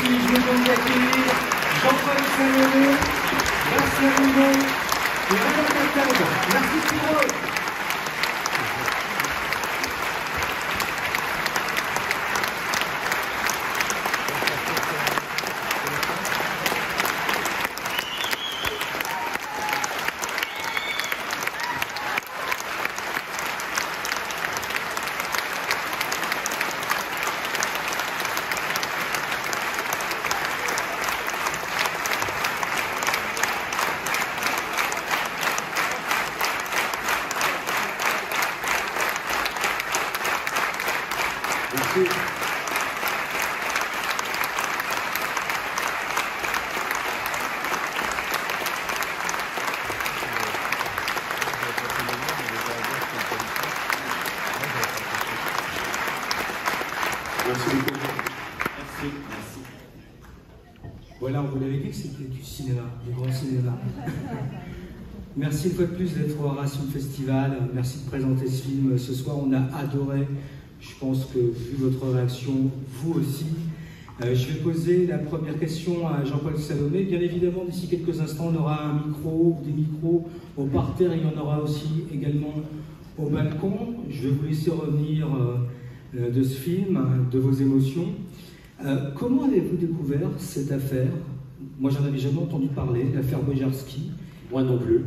Je vais donc accueillir Jean-Paul Salomé, Marcel Rougon et Alain Catane. Merci pour eux. Voilà, on vous l'avait dit que c'était du cinéma, du grand cinéma. Merci une fois de plus d'être au Ration Festival. Merci de présenter ce film ce soir. On a adoré. Je pense que, vu votre réaction, vous aussi. Je vais poser la première question à Jean-Paul Salomé. Bien évidemment, d'ici quelques instants, on aura un micro, des micros au parterre. Il y en aura aussi également au balcon. Je vais vous laisser revenir de ce film, de vos émotions. Comment avez-vous découvert cette affaire? Moi, j'en avais jamais entendu parler, l'affaire Bojarski. Moi non plus.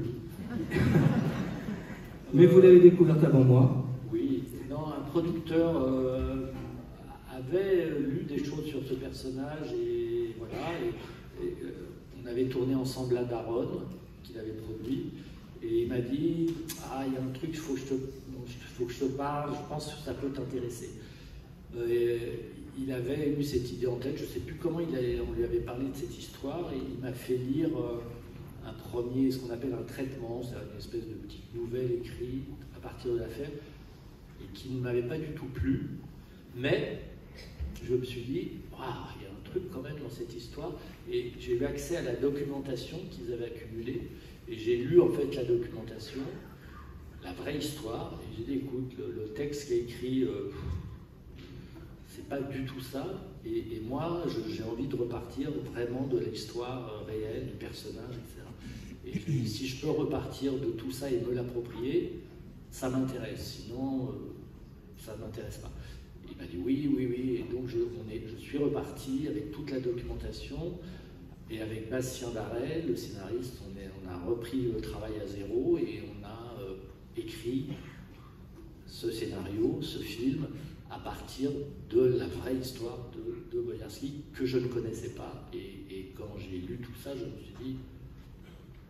Mais vous l'avez découverte avant moi. Oui, non, un producteur avait lu des choses sur ce personnage et voilà. On avait tourné ensemble à Daronne, qu'il avait produit, et il m'a dit « Ah, il y a un truc, il faut que je te parle, je pense que ça peut t'intéresser. » Il avait eu cette idée en tête, je ne sais plus comment on lui avait parlé de cette histoire, et il m'a fait lire un premier, ce qu'on appelle un traitement, c'est une espèce de petite nouvelle écrite à partir de l'affaire, et qui ne m'avait pas du tout plu, mais je me suis dit, waouh, il y a un truc quand même dans cette histoire, et j'ai eu accès à la documentation qu'ils avaient accumulée, et j'ai lu en fait la documentation, la vraie histoire, et j'ai dit, écoute, le texte qui est écrit, c'est pas du tout ça, et moi j'ai envie de repartir vraiment de l'histoire réelle, du personnage, etc. Et je dis, si je peux repartir de tout ça et me l'approprier, ça m'intéresse, sinon ça ne m'intéresse pas. Il m'a dit oui, oui, oui, et donc je suis reparti avec toute la documentation, et avec Bastien Darel, le scénariste, on a repris le travail à zéro, et on a écrit ce scénario, ce film, à partir de la vraie histoire de Bojarski, que je ne connaissais pas. Et quand j'ai lu tout ça, je me suis dit,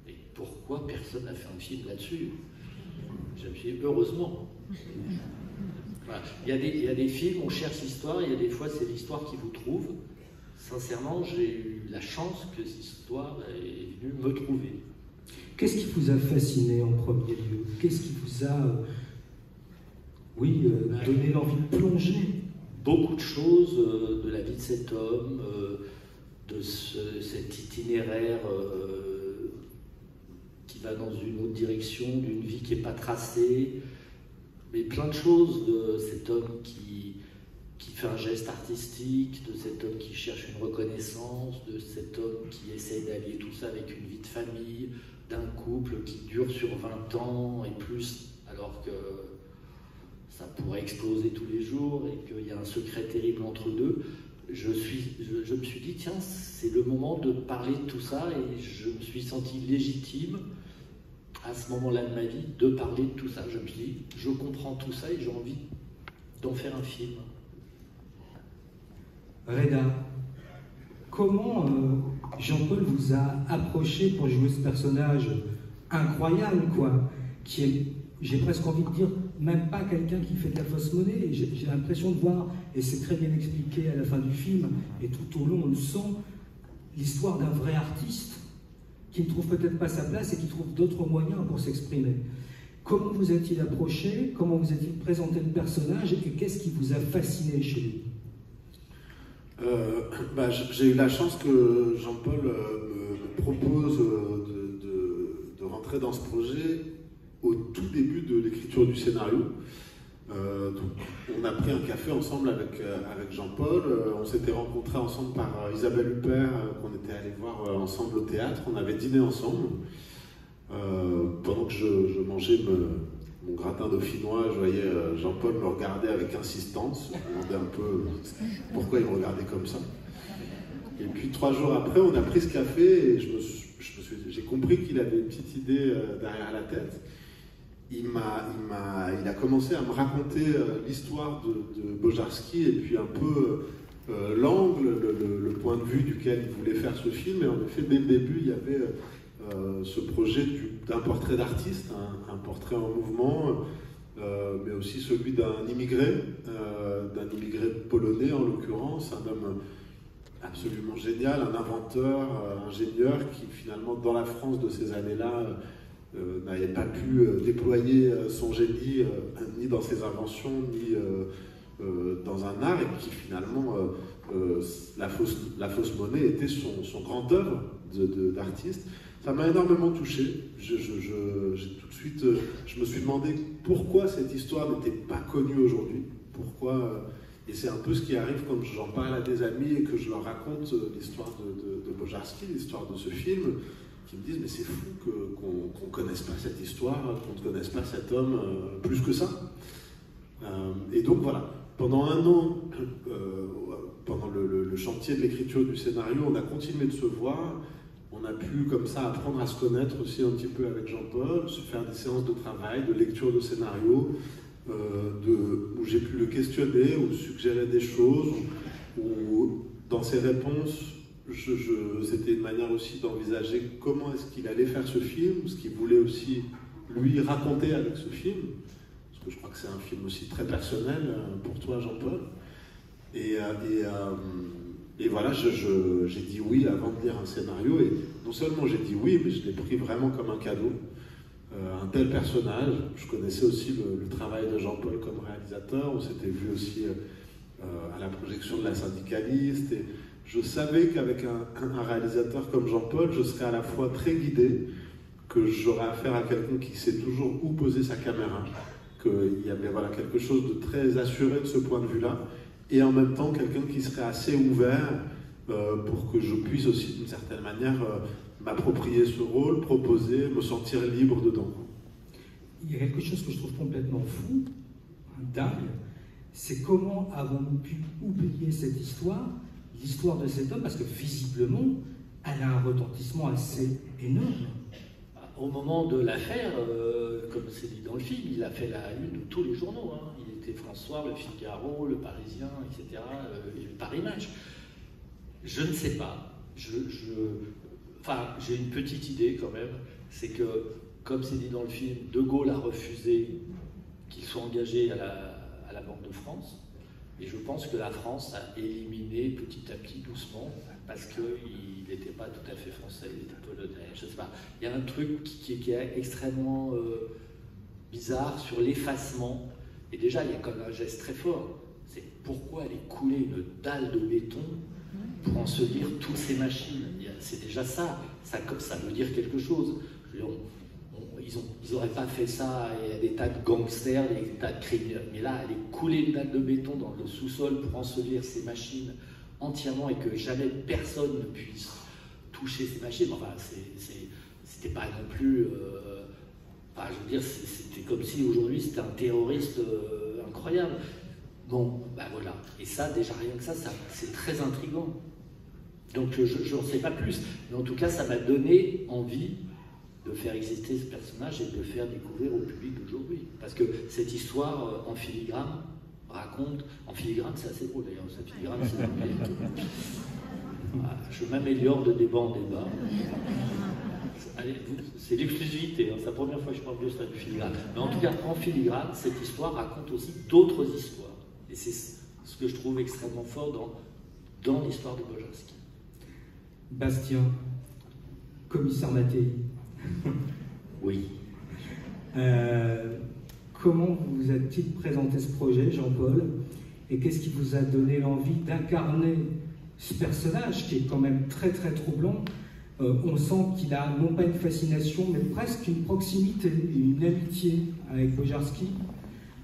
mais pourquoi personne n'a fait un film là-dessus? Je me suis dit, heureusement. Voilà. Il y a des films, on cherche l'histoire, il y a des fois, c'est l'histoire qui vous trouve. Sincèrement, j'ai eu la chance que cette histoire est venue me trouver. Qu'est-ce qui vous a fasciné en premier lieu? Qu'est-ce qui vous a... donner l'envie de plonger. Beaucoup de choses de la vie de cet homme, de cet itinéraire qui va dans une autre direction, d'une vie qui n'est pas tracée, mais plein de choses de cet homme qui fait un geste artistique, de cet homme qui cherche une reconnaissance, de cet homme qui essaie d'allier tout ça avec une vie de famille, d'un couple qui dure sur 20 ans et plus, alors que ça pourrait exploser tous les jours et qu'il y a un secret terrible entre deux. Je me suis dit, tiens, c'est le moment de parler de tout ça, et je me suis senti légitime à ce moment-là de ma vie de parler de tout ça. Je me suis dit, je comprends tout ça et j'ai envie d'en faire un film. Reda, comment Jean-Paul vous a approché pour jouer ce personnage incroyable, quoi, qui est, j'ai presque envie de dire, même pas quelqu'un qui fait de la fausse monnaie. J'ai l'impression de voir, et c'est très bien expliqué à la fin du film, et tout au long on le sent, l'histoire d'un vrai artiste qui ne trouve peut-être pas sa place et qui trouve d'autres moyens pour s'exprimer. Comment vous a-t-il approché? Comment vous a-t-il présenté le personnage? Et qu'est-ce qui vous a fasciné chez lui? J'ai eu la chance que Jean-Paul me propose de rentrer dans ce projet au tout début de l'écriture du scénario. Donc, on a pris un café ensemble avec Jean-Paul. On s'était rencontrés ensemble par Isabelle Huppert, qu'on était allés voir ensemble au théâtre. On avait dîné ensemble. Pendant que je mangeais mon gratin dauphinois, je voyais Jean-Paul me regarder avec insistance. Je me demandais un peu pourquoi il me regardait comme ça. Et puis 3 jours après, on a pris ce café et j'ai compris qu'il avait une petite idée derrière la tête. Il a commencé à me raconter l'histoire de Bojarski et puis un peu l'angle, le point de vue duquel il voulait faire ce film. Et en effet, dès le début, il y avait ce projet d'un portrait d'artiste, un portrait en mouvement, mais aussi celui d'un immigré polonais en l'occurrence, un homme absolument génial, un inventeur, ingénieur qui finalement dans la France de ces années-là n'avait pas pu déployer son génie ni dans ses inventions ni dans un art, et qui finalement la fausse monnaie était son grande œuvre d'artiste. Ça m'a énormément touché. J'ai tout de suite, je me suis demandé pourquoi cette histoire n'était pas connue aujourd'hui. Pourquoi et c'est un peu ce qui arrive quand j'en parle à des amis et que je leur raconte l'histoire de Bojarski, l'histoire de ce film, qui me disent mais c'est fou qu'on ne connaisse pas cette histoire, qu'on ne connaisse pas cet homme plus que ça. Et donc voilà, pendant 1 an, pendant le chantier de l'écriture du scénario, on a continué de se voir. On a pu comme ça apprendre à se connaître aussi un petit peu avec Jean-Paul, se faire des séances de travail, de lecture de scénario, où j'ai pu le questionner, ou suggérer des choses, ou dans ses réponses, c'était une manière aussi d'envisager comment est-ce qu'il allait faire ce film, ce qu'il voulait aussi lui raconter avec ce film, parce que je crois que c'est un film aussi très personnel pour toi, Jean-Paul. Et voilà, j'ai dit oui avant de lire un scénario, et non seulement j'ai dit oui, mais je l'ai pris vraiment comme un cadeau. Un tel personnage, je connaissais aussi le travail de Jean-Paul comme réalisateur, on s'était vu aussi à la projection de La Syndicaliste, et je savais qu'avec un réalisateur comme Jean-Paul, je serais à la fois très guidé, que j'aurais affaire à quelqu'un qui sait toujours où poser sa caméra, qu'il y avait voilà, quelque chose de très assuré de ce point de vue-là, et en même temps quelqu'un qui serait assez ouvert pour que je puisse aussi d'une certaine manière m'approprier ce rôle, proposer, me sentir libre dedans. Il y a quelque chose que je trouve complètement fou, dingue, c'est comment avons-nous pu oublier cette histoire, l'histoire de cet homme, parce que visiblement, elle a un retentissement assez énorme. Au moment de l'affaire, comme c'est dit dans le film, il a fait la une de tous les journaux. Hein. Il était François, Le Figaro, Le Parisien, etc., et le Paris Match. Je ne sais pas. Enfin, j'ai une petite idée quand même, c'est que, comme c'est dit dans le film, De Gaulle a refusé qu'il soit engagé à la Banque de France, et je pense que la France a éliminé petit à petit, doucement, parce qu'il n'était pas tout à fait français, il était polonais, je ne sais pas. Il y a un truc qui est extrêmement bizarre sur l'effacement, et déjà il y a quand même un geste très fort, c'est pourquoi aller couler une dalle de béton pour ensevelir toutes ces machines. C'est déjà ça veut dire quelque chose. Ils n'auraient pas fait ça à des tas de gangsters, des tas de criminels, mais là, aller couler une dalle de béton dans le sous-sol pour ensevelir ces machines entièrement et que jamais personne ne puisse toucher ces machines, enfin, c'était pas non plus... enfin, je veux dire, c'était comme si aujourd'hui c'était un terroriste incroyable. Bon, ben voilà. Et ça, déjà rien que ça c'est très intriguant. Donc je n'en sais pas plus. Mais en tout cas, ça m'a donné envie de faire exister ce personnage et de le faire découvrir au public d'aujourd'hui. Parce que cette histoire en filigrane raconte... En filigrane, c'est assez drôle d'ailleurs. Cette filigrane, je m'améliore de débat en débat. Allez, c'est l'exclusivité, hein, c'est la première fois que je parle de ça, du filigrane. Mais en tout cas, en filigrane, cette histoire raconte aussi d'autres histoires. Et c'est ce que je trouve extrêmement fort dans l'histoire de Bojarski. Bastien, commissaire Mattei. Oui. Comment vous a-t-il présenté ce projet, Jean-Paul? Et qu'est-ce qui vous a donné l'envie d'incarner ce personnage qui est quand même très très troublant? On sent qu'il a non pas une fascination, mais presque une proximité, une amitié avec Bojarski.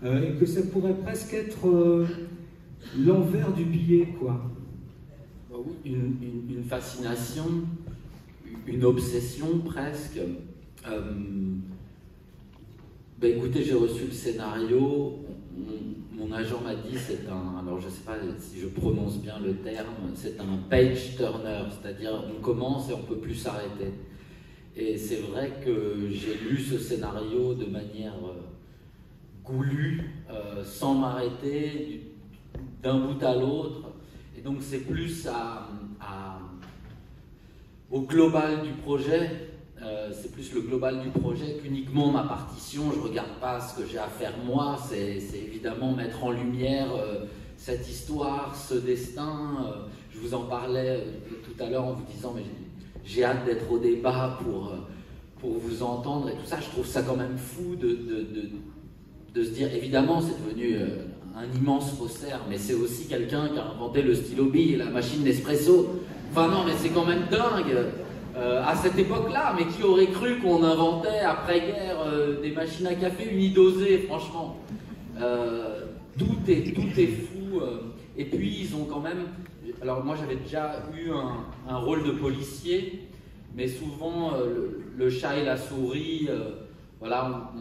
et que ça pourrait presque être l'envers du billet, quoi. Une fascination, une obsession presque. Écoutez, j'ai reçu le scénario, mon agent m'a dit c'est un, alors je ne sais pas si je prononce bien le terme, c'est un page turner, c'est-à-dire on commence et on ne peut plus s'arrêter. Et c'est vrai que j'ai lu ce scénario de manière goulue, sans m'arrêter, d'un bout à l'autre. Et donc c'est plus au global du projet, c'est plus le global du projet qu'uniquement ma partition. Je ne regarde pas ce que j'ai à faire moi, c'est évidemment mettre en lumière cette histoire, ce destin. Je vous en parlais tout à l'heure en vous disant mais j'ai hâte d'être au débat pour vous entendre et tout ça. Je trouve ça quand même fou de se dire, évidemment c'est devenu un immense faussaire, mais c'est aussi quelqu'un qui a inventé le stylo bille et la machine Nespresso. Enfin non, mais c'est quand même dingue à cette époque-là, mais qui aurait cru qu'on inventait après-guerre des machines à café unidosées, franchement. Tout est fou. Et puis ils ont quand même... Alors moi j'avais déjà eu un rôle de policier, mais souvent le chat et la souris, voilà,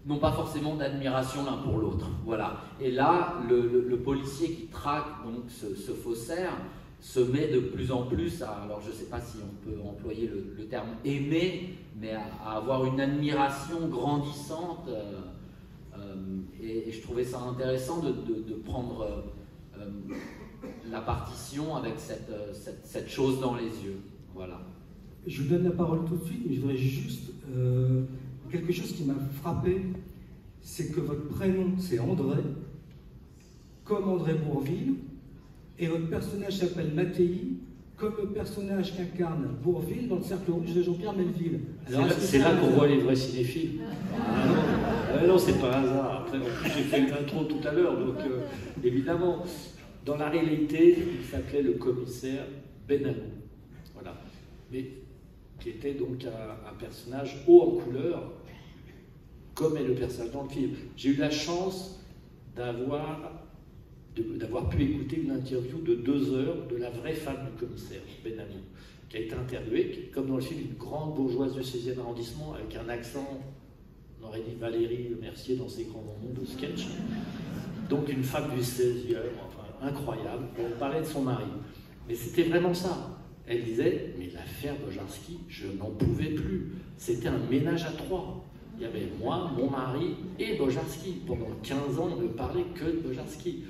n'ont pas forcément d'admiration l'un pour l'autre. Voilà. Et là, le policier qui traque donc ce faussaire se met de plus en plus à, alors je ne sais pas si on peut employer le terme aimer, mais à avoir une admiration grandissante. Et je trouvais ça intéressant de prendre la partition avec cette chose dans les yeux. Voilà. Je vous donne la parole tout de suite, mais je voudrais juste... quelque chose qui m'a frappé, c'est que votre prénom, c'est André, comme André Bourvil, et votre personnage s'appelle Mattei, comme le personnage qu'incarne Bourvil dans le Cercle Rouge de Jean-Pierre Melville. C'est là qu'on voit les vrais cinéphiles. Non, c'est pas un hasard. Après, en plus, j'ai fait une intro tout à l'heure, donc évidemment, dans la réalité, il s'appelait le commissaire Benamou. Voilà. Mais qui était donc un personnage haut en couleur, comme est le personnage dans le film. J'ai eu la chance d'avoir pu écouter une interview de 2 heures de la vraie femme du commissaire, Benamou, qui a été interviewée, qui est, comme dans le film, une grande bourgeoise du 16e arrondissement, avec un accent, on aurait dit Valérie Mercier dans ses grands moments de sketch. Donc une femme du 16e, enfin incroyable, elle parlait de son mari. Mais c'était vraiment ça. Elle disait, mais l'affaire Bojarski, je n'en pouvais plus. C'était un ménage à 3. Il y avait moi, mon mari et Bojarski. Pendant 15 ans, on ne parlait que de Bojarski.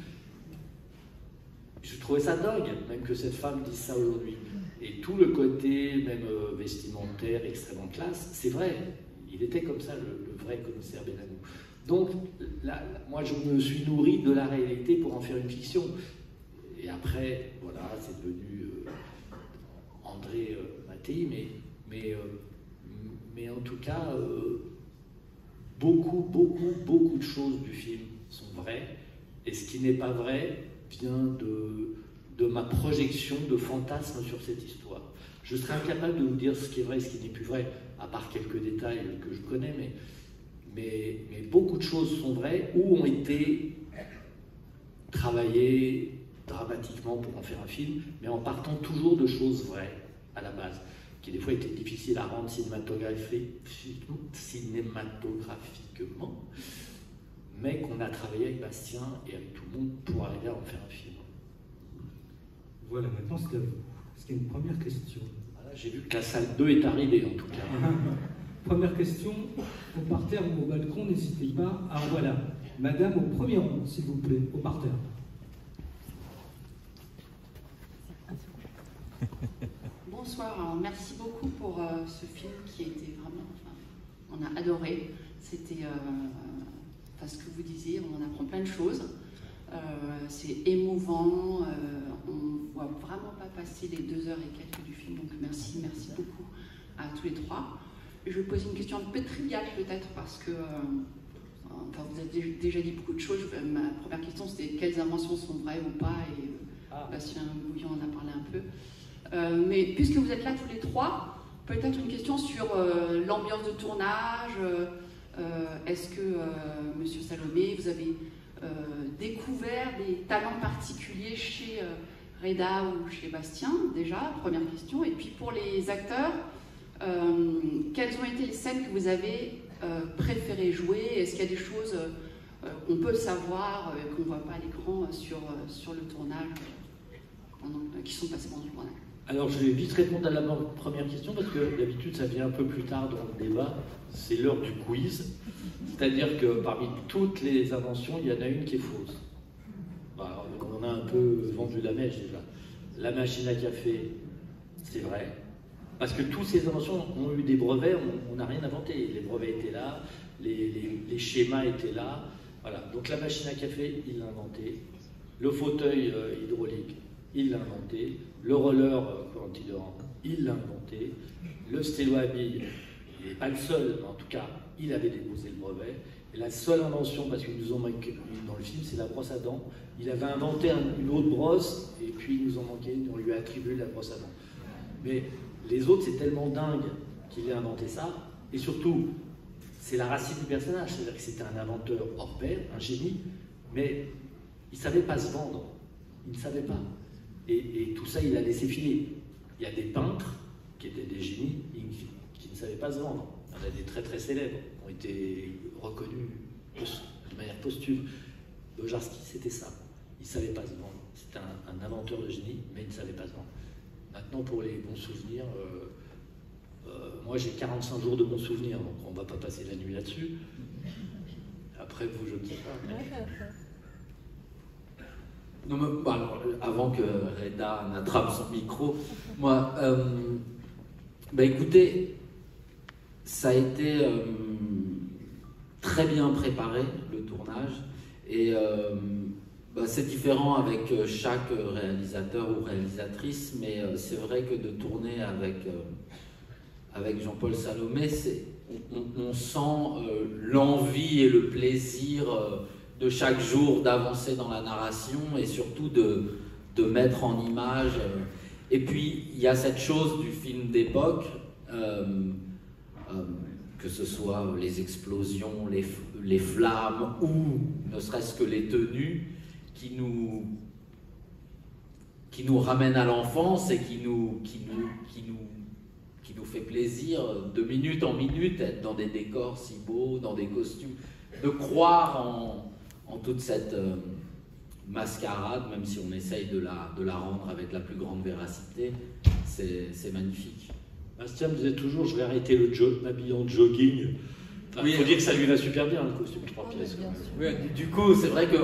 Je trouvais ça dingue, même que cette femme dise ça aujourd'hui. Et tout le côté, même vestimentaire, extrêmement classe, c'est vrai. Il était comme ça, le vrai commissaire Benamou. Donc, moi, je me suis nourri de la réalité pour en faire une fiction. Et après, voilà, c'est devenu... André Mattei, mais en tout cas, beaucoup de choses du film sont vraies, et ce qui n'est pas vrai vient de ma projection de fantasme sur cette histoire. Je serais incapable de vous dire ce qui est vrai et ce qui n'est plus vrai, à part quelques détails que je connais, mais beaucoup de choses sont vraies ou ont été travaillées dramatiquement pour en faire un film, mais en partant toujours de choses vraies à la base, qui des fois étaient difficiles à rendre cinématographiquement, mais qu'on a travaillé avec Bastien et avec tout le monde pour arriver à en faire un film. Voilà, maintenant c'est à vous. Est-ce qu'il y a une première question? Voilà, j'ai vu que la salle 2 est arrivée en tout cas. Première question, au parterre ou au balcon, n'hésitez pas. Ah voilà, madame au premier rang, s'il vous plaît, au parterre. Bonsoir, alors, merci beaucoup pour ce film qui était vraiment, on a adoré. C'était, ce que vous disiez, on en apprend plein de choses. C'est émouvant, on ne voit vraiment pas passer les 2 heures et quelques du film, donc merci beaucoup à tous les 3. Je vais poser une question un peu triviale peut-être parce que vous avez déjà dit beaucoup de choses. Ma première question c'était quelles inventions sont vraies ou pas, et Bastien Bouillon en a parlé un peu. Mais puisque vous êtes là tous les 3, Peut-être une question sur l'ambiance de tournage. Est-ce que, Monsieur Salomé, vous avez découvert des talents particuliers chez Reda ou chez Bastien, déjà, première question. Et puis pour les acteurs, quelles ont été les scènes que vous avez préféré jouer? Est-ce qu'il y a des choses qu'on peut savoir, qu'on ne voit pas à l'écran sur le tournage, qui sont passées pendant le tournage? Alors je vais vite répondre à la première question parce que d'habitude ça vient un peu plus tard dans le débat, c'est l'heure du quiz. C'est-à-dire que parmi toutes les inventions, il y en a une qui est fausse. Bah, on a un peu vendu la mèche déjà. La machine à café, c'est vrai. Parce que toutes ces inventions ont eu des brevets, on n'a rien inventé. Les brevets étaient là, les schémas étaient là. Voilà. Donc la machine à café, il l'a inventé. Le fauteuil hydraulique, il l'a inventé. Le roller anti-dorant, il l'a inventé. Le stylo à billes, il n'est pas le seul, mais en tout cas, il avait déposé le brevet. Et la seule invention, parce qu'ils nous ont manqué dans le film, c'est la brosse à dents. Il avait inventé une autre brosse, et puis ils nous ont manqué, on lui a attribué la brosse à dents. Mais les autres, c'est tellement dingue qu'il ait inventé ça. Et surtout, c'est la racine du personnage. C'est-à-dire que c'était un inventeur hors pair, un génie, mais il ne savait pas se vendre. Il ne savait pas. Et tout ça, il a laissé filer. Il y a des peintres qui étaient des génies qui ne savaient pas se vendre. Il y en a des très très célèbres qui ont été reconnus de manière posthume. Bojarski, c'était ça. Il ne savait pas se vendre. C'était un inventeur de génie, mais il ne savait pas se vendre. Maintenant, pour les bons souvenirs, moi j'ai 45 jours de bons souvenirs, donc on ne va pas passer la nuit là-dessus. Après, vous, je ne sais pas. Non, mais, alors, avant que Reda n'attrape son micro, moi, écoutez, ça a été très bien préparé, le tournage, et c'est différent avec chaque réalisateur ou réalisatrice, mais c'est vrai que de tourner avec Jean-Paul Salomé, on sent l'envie et le plaisir de chaque jour d'avancer dans la narration et surtout de mettre en image. Et puis, il y a cette chose du film d'époque, que ce soit les explosions, les flammes ou ne serait-ce que les tenues qui nous ramènent à l'enfance et qui nous fait plaisir de minute en minute être dans des décors si beaux, dans des costumes, de croire en toute cette mascarade, même si on essaye de la rendre avec la plus grande véracité, c'est magnifique. Bastien me disait toujours, je vais arrêter m'habiller en jogging. Il faut dire que ça lui va super bien, le costume 3 pièces. Oui, du coup, c'est vrai que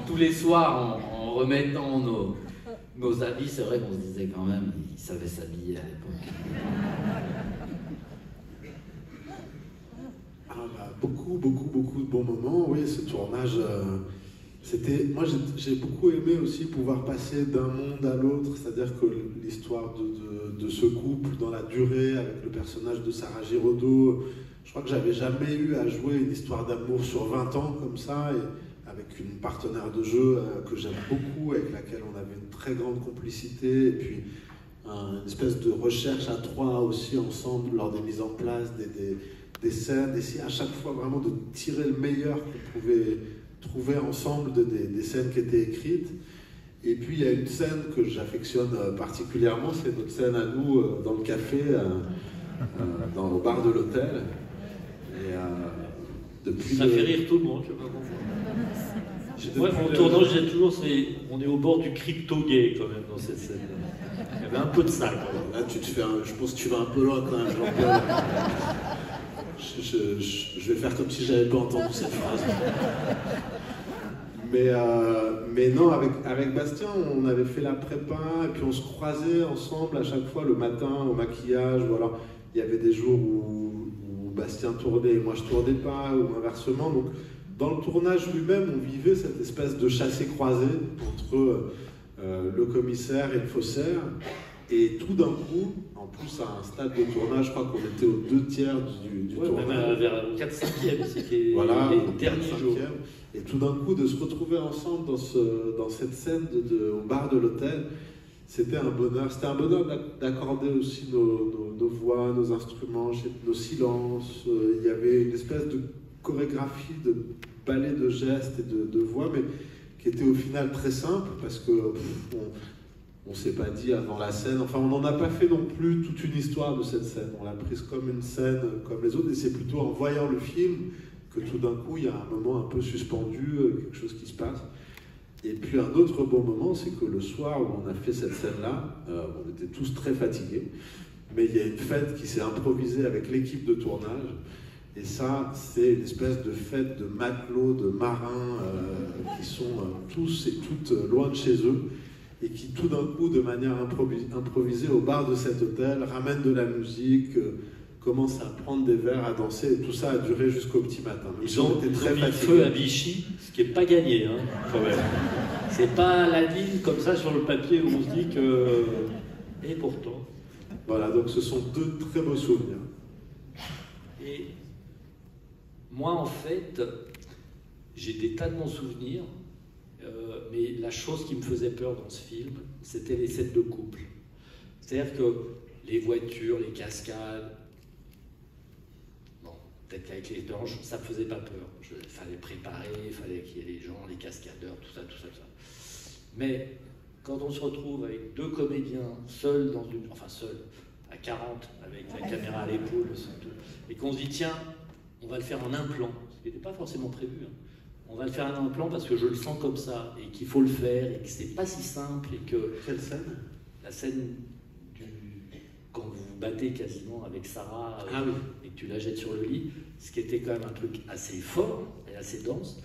tous les soirs, en remettant nos habits, c'est vrai qu'on se disait quand même, ils savaient s'habiller à l'époque. Beaucoup de bons moments. Oui, ce tournage, moi j'ai beaucoup aimé aussi pouvoir passer d'un monde à l'autre, c'est-à-dire que l'histoire de ce couple dans la durée avec le personnage de Sarah Giraudot, je crois que j'avais jamais eu à jouer une histoire d'amour sur 20 ans comme ça, et avec une partenaire de jeu que j'aime beaucoup, avec laquelle on avait une très grande complicité, et puis une espèce de recherche à trois aussi ensemble lors des mises en place des scènes, d'essayer à chaque fois vraiment de tirer le meilleur qu'on pouvait trouver ensemble des scènes qui étaient écrites. Et puis il y a une scène que j'affectionne particulièrement, c'est notre scène à nous dans le café, au bar de l'hôtel. Et depuis ça fait rire tout le monde, je sais pas pourquoi. Moi, mon tournant, je dis toujours, on est au bord du crypto-gay quand même dans cette scène. Il y avait un peu de ça quand même. Là, je pense que tu vas un peu loin quand même, Jean-Paul. Je vais faire comme si j'avais pas entendu cette phrase. Mais non, avec Bastien, on avait fait la prépa et puis on se croisait ensemble à chaque fois le matin au maquillage. Ou alors il y avait des jours où Bastien tournait et moi je tournais pas, ou inversement. Donc dans le tournage lui-même, on vivait cette espèce de chassé-croisé entre le commissaire et le faussaire. Et tout d'un coup, en plus à un stade de tournage, je crois qu'on était aux 2/3 du tournage. Même vers 4/5e, c'était voilà, les derniers jours. Et tout d'un coup, de se retrouver ensemble dans cette scène au bar de l'hôtel, c'était un bonheur. C'était un bonheur d'accorder aussi nos voix, nos instruments, nos silences. Il y avait une espèce de chorégraphie, de ballet de gestes et de voix, mais qui était au final très simple, parce que on s'est pas dit avant la scène, enfin on n'en a pas fait non plus toute une histoire de cette scène. On l'a prise comme une scène comme les autres, et c'est plutôt en voyant le film que tout d'un coup il y a un moment un peu suspendu, quelque chose qui se passe. Et puis un autre beau moment, c'est que le soir où on a fait cette scène-là, on était tous très fatigués, mais il y a une fête qui s'est improvisée avec l'équipe de tournage, et ça, c'est une espèce de fête de matelots, de marins, qui sont tous et toutes loin de chez eux, et qui tout d'un coup, de manière improvisée, au bar de cet hôtel, ramènent de la musique, commencent à prendre des verres, à danser, et tout ça a duré jusqu'au petit matin. Ils ont mis le feu à Vichy, ce qui n'est pas gagné, hein, quand même. C'est pas la ligne comme ça sur le papier où on se dit que... Et pourtant... Voilà, donc ce sont deux très beaux souvenirs. Et moi, en fait, j'ai des tas de bons souvenirs, mais la chose qui me faisait peur dans ce film, c'était les scènes de couple. C'est-à-dire que les voitures, les cascades, bon, peut-être qu'avec les anges, ça ne me faisait pas peur. Il fallait préparer, il fallait qu'il y ait les gens, les cascadeurs, tout ça. Mais quand on se retrouve avec deux comédiens seuls dans une... Enfin, seuls, à 40, avec la caméra à l'épaule, et qu'on se dit, tiens, on va le faire en un plan, ce qui n'était pas forcément prévu, hein. On va le faire en un plan parce que je le sens comme ça, et qu'il faut le faire, et que c'est pas si simple, et que... Quelle scène? La scène quand vous vous battez quasiment avec Sarah, oui. et que tu la jettes sur le lit, ce qui était quand même un truc assez fort et assez dense.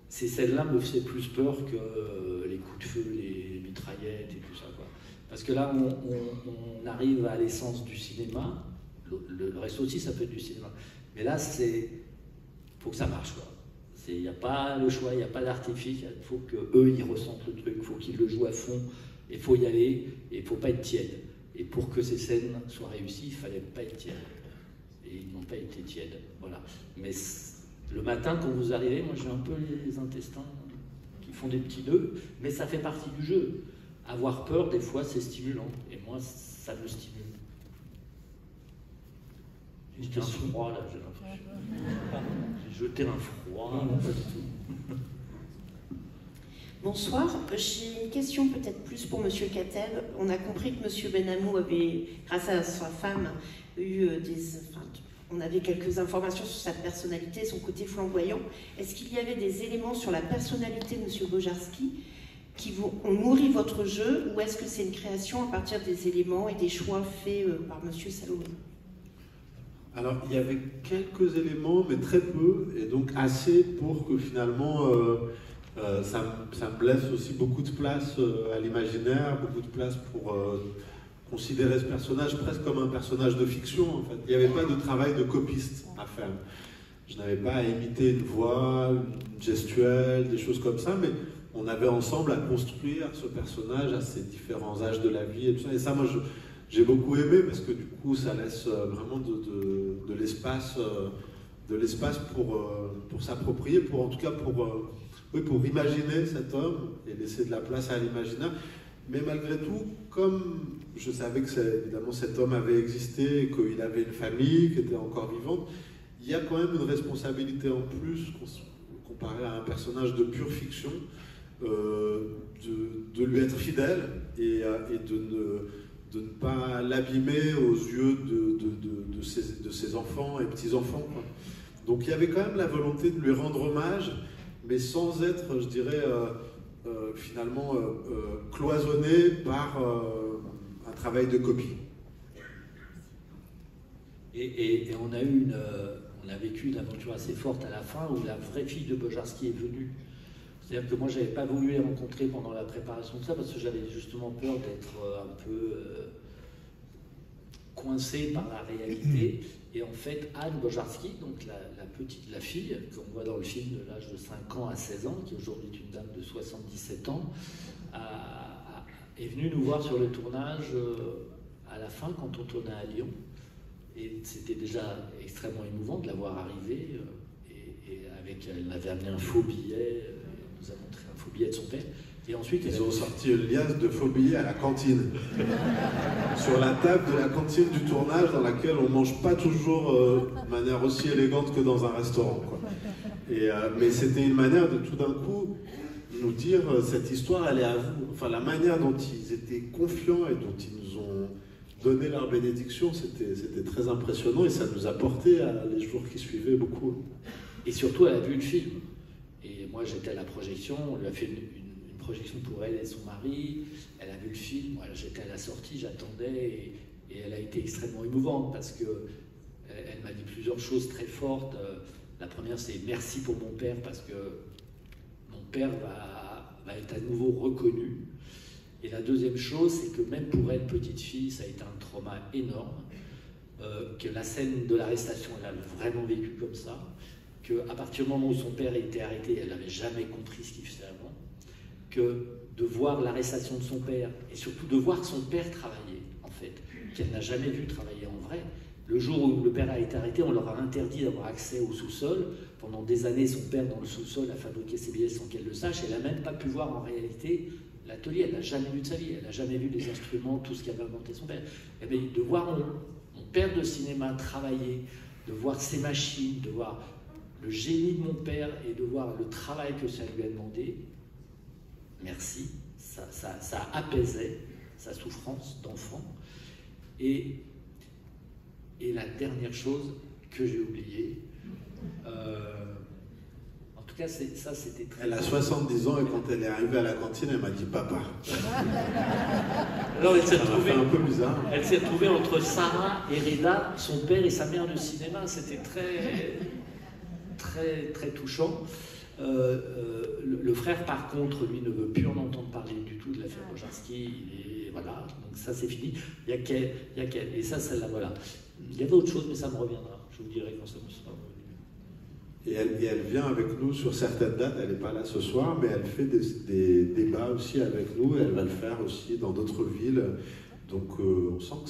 Ces scènes-là me faisaient plus peur que les coups de feu, les mitraillettes et tout ça, quoi. Parce que là, on arrive à l'essence du cinéma. Le reste aussi, ça peut être du cinéma. Mais là, faut que ça marche, quoi. Il n'y a pas le choix, il n'y a pas d'artifice. Il faut qu'eux, ils ressentent le truc. Il faut qu'ils le jouent à fond. Il faut y aller. Et il ne faut pas être tiède. Et pour que ces scènes soient réussies, il ne fallait pas être tiède. Et ils n'ont pas été tièdes. Voilà. Mais le matin, quand vous arrivez, moi, j'ai un peu les intestins qui font des petits nœuds. Mais ça fait partie du jeu. Avoir peur, des fois, c'est stimulant. Et moi, ça me stimule. J'ai un froid, là, j'ai l'impression. J'ai jeté un froid. Non, pas du tout. Bonsoir, j'ai une question peut-être plus pour Monsieur Kateb. On a compris que Monsieur Benamou avait, grâce à sa femme, on avait quelques informations sur sa personnalité, son côté flamboyant. Est-ce qu'il y avait des éléments sur la personnalité de Monsieur Bojarski qui ont nourri votre jeu, ou est-ce que c'est une création à partir des éléments et des choix faits par Monsieur Salomé? Alors, il y avait quelques éléments, mais très peu, et donc assez pour que finalement ça me laisse aussi beaucoup de place à l'imaginaire, beaucoup de place pour considérer ce personnage presque comme un personnage de fiction, en fait. Il n'y avait pas de travail de copiste à faire. Je n'avais pas à imiter une voix, une gestuelle, des choses comme ça, mais on avait ensemble à construire ce personnage à ses différents âges de la vie et tout ça. Et ça, moi, j'ai beaucoup aimé parce que du coup, ça laisse vraiment de l'espace pour s'approprier, en tout cas pour imaginer cet homme et laisser de la place à l'imaginaire. Mais malgré tout, comme je savais que évidemment cet homme avait existé et qu'il avait une famille qui était encore vivante, il y a quand même une responsabilité en plus comparé à un personnage de pure fiction, de lui être fidèle et de ne pas l'abîmer aux yeux de ses enfants et petits-enfants, quoi. Donc il y avait quand même la volonté de lui rendre hommage, mais sans être, je dirais, finalement cloisonné par un travail de copie. Et on a vécu une aventure assez forte à la fin où la vraie fille de Bojarski est venue. C'est-à-dire que moi, je n'avais pas voulu les rencontrer pendant la préparation de ça parce que j'avais justement peur d'être un peu coincé par la réalité. Et en fait, Anne Bojarski, donc la fille qu'on voit dans le film de l'âge de 5 ans à 16 ans, qui aujourd'hui est une dame de 77 ans, est venue nous voir sur le tournage à la fin quand on tournait à Lyon. Et c'était déjà extrêmement émouvant de la voir arriver. Elle avait amené un faux billet. Nous a montré un faux billet de son père. Et ensuite, ils ont sorti une liasse de faux billets à la cantine. Sur la table de la cantine du tournage, dans laquelle on ne mange pas toujours de manière aussi élégante que dans un restaurant, quoi. Mais c'était une manière de tout d'un coup nous dire cette histoire, elle est à vous. Enfin, la manière dont ils étaient confiants et dont ils nous ont donné leur bénédiction, c'était très impressionnant et ça nous a porté les jours qui suivaient beaucoup. Et surtout, elle a vu le film. Et moi, j'étais à la projection, on lui a fait une projection pour elle et son mari. Elle a vu le film, moi j'étais à la sortie, j'attendais et elle a été extrêmement émouvante parce que elle m'a dit plusieurs choses très fortes. La première, c'est merci pour mon père parce que mon père va être à nouveau reconnu. Et la deuxième chose, c'est que même pour elle, petite fille, ça a été un trauma énorme, que la scène de l'arrestation, elle a vraiment vécu comme ça, qu'à partir du moment où son père a été arrêté, elle n'avait jamais compris ce qu'il faisait avant, que de voir l'arrestation de son père, et surtout de voir son père travailler, en fait, qu'elle n'a jamais vu travailler en vrai. Le jour où le père a été arrêté, on leur a interdit d'avoir accès au sous-sol. Pendant des années, son père, dans le sous-sol, a fabriqué ses billets sans qu'elle le sache. Elle n'a même pas pu voir en réalité l'atelier. Elle n'a jamais vu de sa vie. Elle n'a jamais vu les instruments, tout ce qu'avait inventé son père. Et bien, de voir mon père de cinéma travailler, de voir ses machines, de voir le génie de mon père et de voir le travail que ça lui a demandé, merci, ça apaisait sa souffrance d'enfant. Et la dernière chose que j'ai oubliée, en tout cas, ça c'était très... Elle a 70 ans et quand elle est arrivée à la cantine, elle m'a dit papa. Alors elle s'est retrouvée un peu bizarre. Elle s'est retrouvée entre Sarah et Reda, son père et sa mère de cinéma. C'était très touchant. Le frère, par contre, lui ne veut plus en entendre parler du tout de l'affaire Bojarski. Et voilà, donc ça c'est fini. Il y a qu'elle, et ça, celle-là, voilà. Il y avait autre chose, mais ça me reviendra. Je vous dirai quand ça me sera revenu. Et elle vient avec nous sur certaines dates. Elle n'est pas là ce soir, mais elle fait des débats aussi avec nous. Et elle va le faire aussi dans d'autres villes. Donc on sent que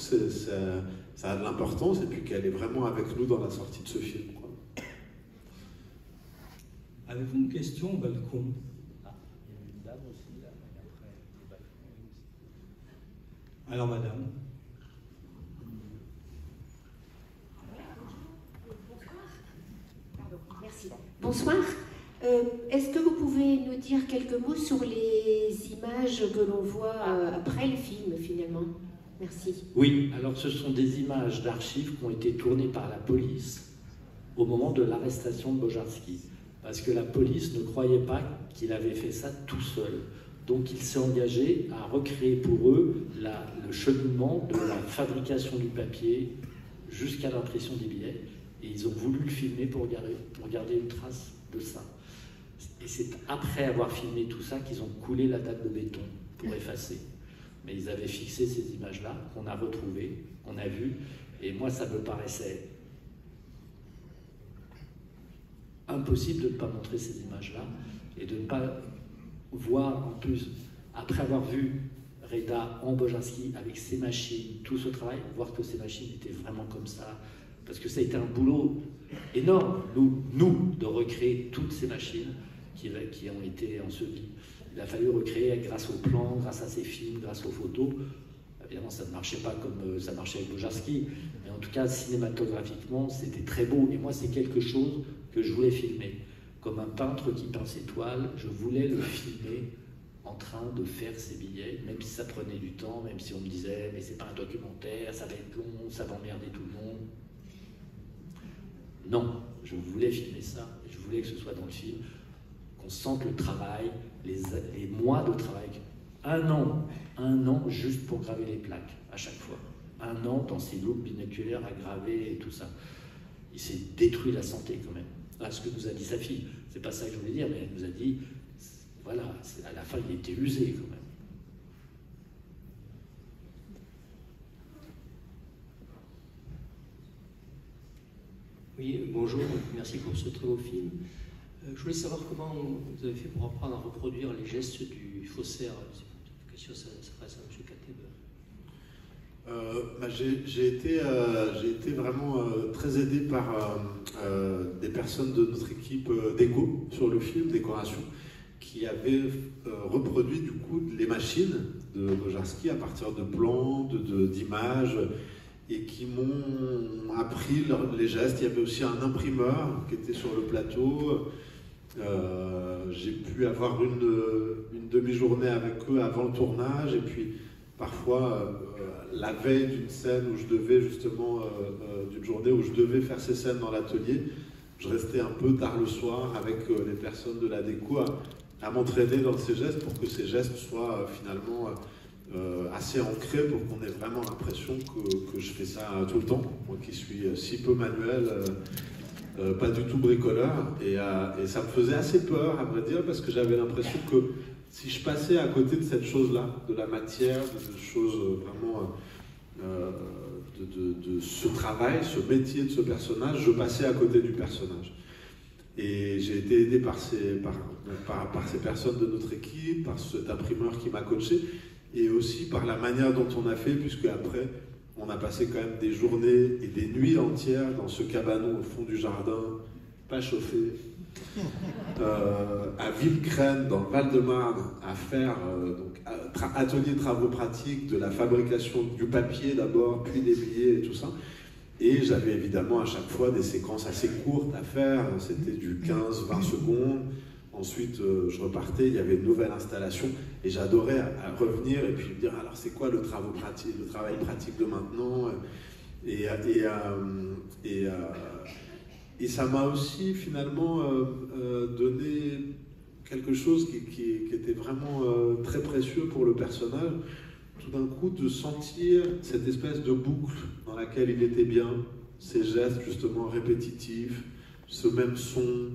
ça a de l'importance et puis qu'elle est vraiment avec nous dans la sortie de ce film, quoi. Avez-vous une question au balcon? Ah, il y a une dame aussi, là, mais après, le balcon aussi. Alors, madame. Merci. Bonsoir. Est-ce que vous pouvez nous dire quelques mots sur les images que l'on voit après le film, finalement? Merci. Oui, alors ce sont des images d'archives qui ont été tournées par la police au moment de l'arrestation de Bojarski. Parce que la police ne croyait pas qu'il avait fait ça tout seul. Donc il s'est engagé à recréer pour eux le cheminement de la fabrication du papier jusqu'à l'impression des billets. Et ils ont voulu le filmer pour garder une trace de ça. Et c'est après avoir filmé tout ça qu'ils ont coulé la dalle de béton pour effacer. Mais ils avaient fixé ces images-là qu'on a retrouvées, qu'on a vues. Et moi, ça me paraissait impossible de ne pas montrer ces images-là et de ne pas voir, en plus, après avoir vu Reda en Bojarski avec ses machines, tout ce travail, voir que ces machines étaient vraiment comme ça, parce que ça a été un boulot énorme, nous de recréer toutes ces machines qui ont été ensevelies. Il a fallu recréer grâce aux plans, grâce à ces films, grâce aux photos. Évidemment, ça ne marchait pas comme ça marchait avec Bojarski, mais en tout cas, cinématographiquement, c'était très beau. Et moi, c'est quelque chose que je voulais filmer. Comme un peintre qui peint ses toiles, je voulais le filmer en train de faire ses billets, même si ça prenait du temps, même si on me disait « mais c'est pas un documentaire, ça va être long, ça va emmerder tout le monde ». Non, je voulais filmer ça, et je voulais que ce soit dans le film, qu'on sente le travail, les mois de travail. Un an juste pour graver les plaques, à chaque fois. Un an dans ces loupes binoculaires à graver et tout ça. Il s'est détruit la santé quand même. Là, ce que nous a dit sa fille, c'est pas ça que je voulais dire, mais elle nous a dit, voilà, à la fin il était usé quand même. Oui, bonjour, merci pour ce très beau film. Je voulais savoir comment vous avez fait pour apprendre à reproduire les gestes du faussaire. Cette question s'adresse à M. Kateb. J'ai été vraiment très aidé par des personnes de notre équipe déco sur le film, décoration. qui avait reproduit du coup les machines de Bojarski à partir de plans, d'images, et qui m'ont appris les gestes. Il y avait aussi un imprimeur qui était sur le plateau. J'ai pu avoir une demi-journée avec eux avant le tournage, et puis parfois la veille d'une scène où je devais justement, d'une journée où je devais faire ces scènes dans l'atelier, je restais un peu tard le soir avec les personnes de la déco à m'entraîner dans ces gestes pour que ces gestes soient finalement assez ancrés pour qu'on ait vraiment l'impression que je fais ça tout le temps, moi qui suis si peu manuel, pas du tout bricoleur, et ça me faisait assez peur à vrai dire, parce que j'avais l'impression que si je passais à côté de cette chose-là, de la matière, de choses vraiment de ce travail, ce métier de ce personnage, je passais à côté du personnage. Et j'ai été aidé par ces personnes de notre équipe, par cet imprimeur qui m'a coaché, et aussi par la manière dont on a fait, puisque après, on a passé quand même des journées et des nuits entières dans ce cabanon au fond du jardin, pas chauffé, à Villecrène, dans le Val-de-Marne, à faire atelier de travaux pratiques, de la fabrication du papier d'abord, puis des billets et tout ça. Et j'avais évidemment à chaque fois des séquences assez courtes à faire, c'était du 15-20 secondes. Ensuite, je repartais, il y avait une nouvelle installation, et j'adorais à revenir et puis me dire alors c'est quoi le travail pratique de maintenant, et ça m'a aussi finalement donné quelque chose qui était vraiment très précieux pour le personnage, tout d'un coup de sentir cette espèce de boucle dans laquelle il était bien, ces gestes justement répétitifs, ce même son.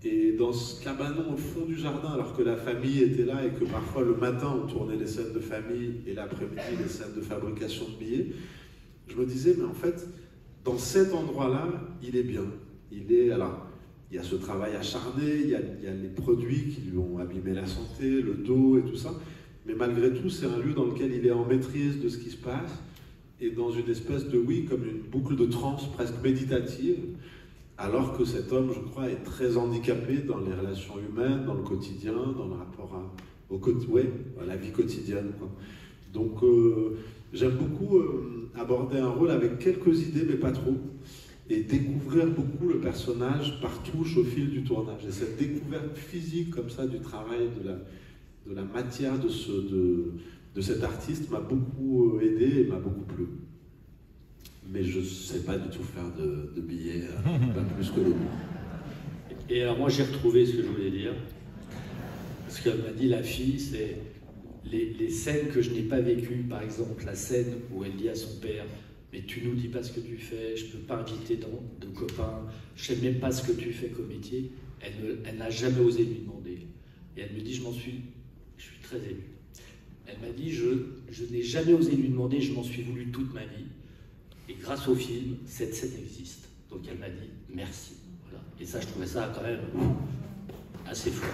Et dans ce cabanon au fond du jardin, alors que la famille était là et que parfois le matin on tournait les scènes de famille et l'après-midi les scènes de fabrication de billets, je me disais, mais en fait, dans cet endroit-là, il est bien. Alors, il y a ce travail acharné, il y a les produits qui lui ont abîmé la santé, le dos et tout ça, mais malgré tout, c'est un lieu dans lequel il est en maîtrise de ce qui se passe et dans une espèce de, comme une boucle de transe presque méditative. Alors que cet homme, je crois, est très handicapé dans les relations humaines, dans le quotidien, dans le rapport à la vie quotidienne, quoi. Donc, j'aime beaucoup aborder un rôle avec quelques idées, mais pas trop, et découvrir beaucoup le personnage par touche au fil du tournage. Et cette découverte physique, comme ça, du travail, de la matière de cet artiste m'a beaucoup aidé et m'a beaucoup plu. Mais je ne sais pas du tout faire de billets, pas plus que les bons. Et alors moi j'ai retrouvé ce que je voulais dire, parce qu'elle m'a dit la fille, c'est les scènes que je n'ai pas vécues, par exemple la scène où elle dit à son père « mais tu nous dis pas ce que tu fais, je ne peux pas inviter de copains, je sais même pas ce que tu fais comme métier », elle n'a jamais osé lui demander. Et elle me dit je suis très ému. Elle m'a dit je n'ai jamais osé lui demander, je m'en suis voulu toute ma vie. Et grâce au film, cette scène existe. Donc elle m'a dit merci. Voilà. Et ça, je trouvais ça quand même assez fort.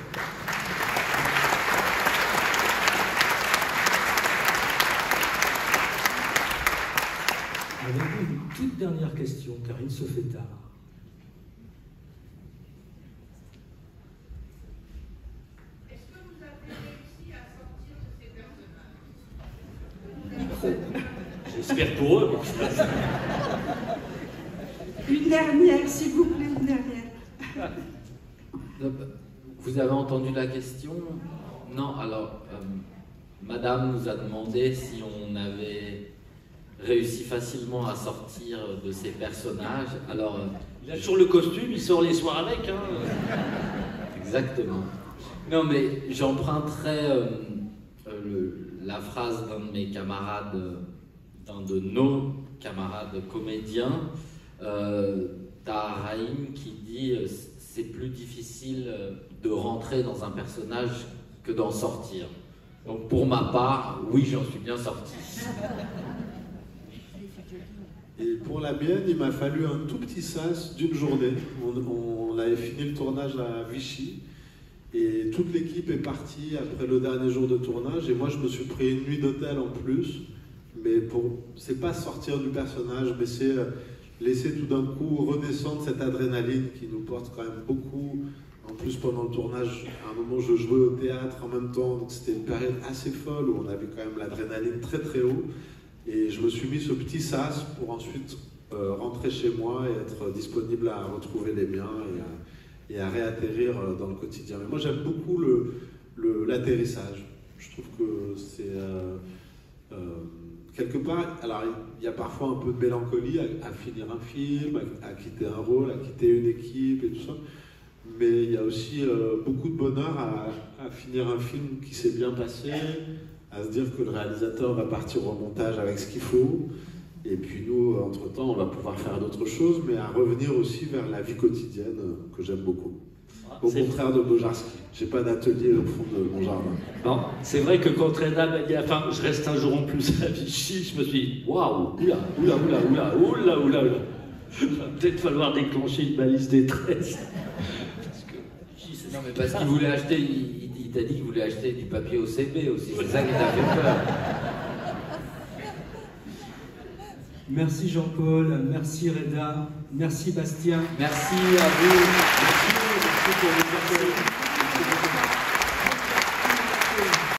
Avec une toute dernière question, car il se fait tard. Est-ce que vous avez réussi à sortir de ces personnages? J'espère pour eux. Une dernière, s'il vous plaît, une dernière. Vous avez entendu la question? Non, alors, Madame nous a demandé si on avait réussi facilement à sortir de ces personnages. Alors, il a toujours le costume, il sort les soirs avec. Hein. Exactement. Non, mais j'emprunterai la phrase d'un de mes camarades, d'un de nos camarades comédiens, Tahar Rahim, qui dit c'est plus difficile de rentrer dans un personnage que d'en sortir. Donc pour ma part, oui, j'en suis bien sorti. Et pour la mienne, il m'a fallu un tout petit sas d'une journée. On avait fini le tournage à Vichy et toute l'équipe est partie après le dernier jour de tournage et moi je me suis pris une nuit d'hôtel en plus. Mais c'est pas sortir du personnage, mais c'est laisser tout d'un coup redescendre cette adrénaline qui nous porte quand même beaucoup En plus, pendant le tournage, à un moment, je jouais au théâtre en même temps, donc c'était une période assez folle où on avait quand même l'adrénaline très très haut. Et je me suis mis ce petit sas pour ensuite rentrer chez moi et être disponible à retrouver les miens et à réatterrir dans le quotidien. Mais moi, j'aime beaucoup l'atterrissage. Je trouve que c'est quelque part, alors il y a parfois un peu de mélancolie à finir un film, à quitter un rôle, à quitter une équipe et tout ça. Mais il y a aussi beaucoup de bonheur à finir un film qui s'est bien passé, à se dire que le réalisateur va partir au montage avec ce qu'il faut, et puis nous, entre-temps, on va pouvoir faire d'autres choses, mais à revenir aussi vers la vie quotidienne que j'aime beaucoup. Au contraire de Bojarski. J'ai pas d'atelier au fond de mon jardin. Non, c'est vrai que quand Reda m'a dit, enfin, je reste un jour en plus à Vichy, je me suis dit, waouh, oula. Il va peut-être falloir déclencher une balise détresse. Non, mais parce qu'il voulait acheter, il t'a dit qu'il voulait acheter du papier OCB aussi, c'est ça qui t'a fait peur. Merci Jean-Paul, merci Reda, merci Bastien. Merci à vous. Merci pour les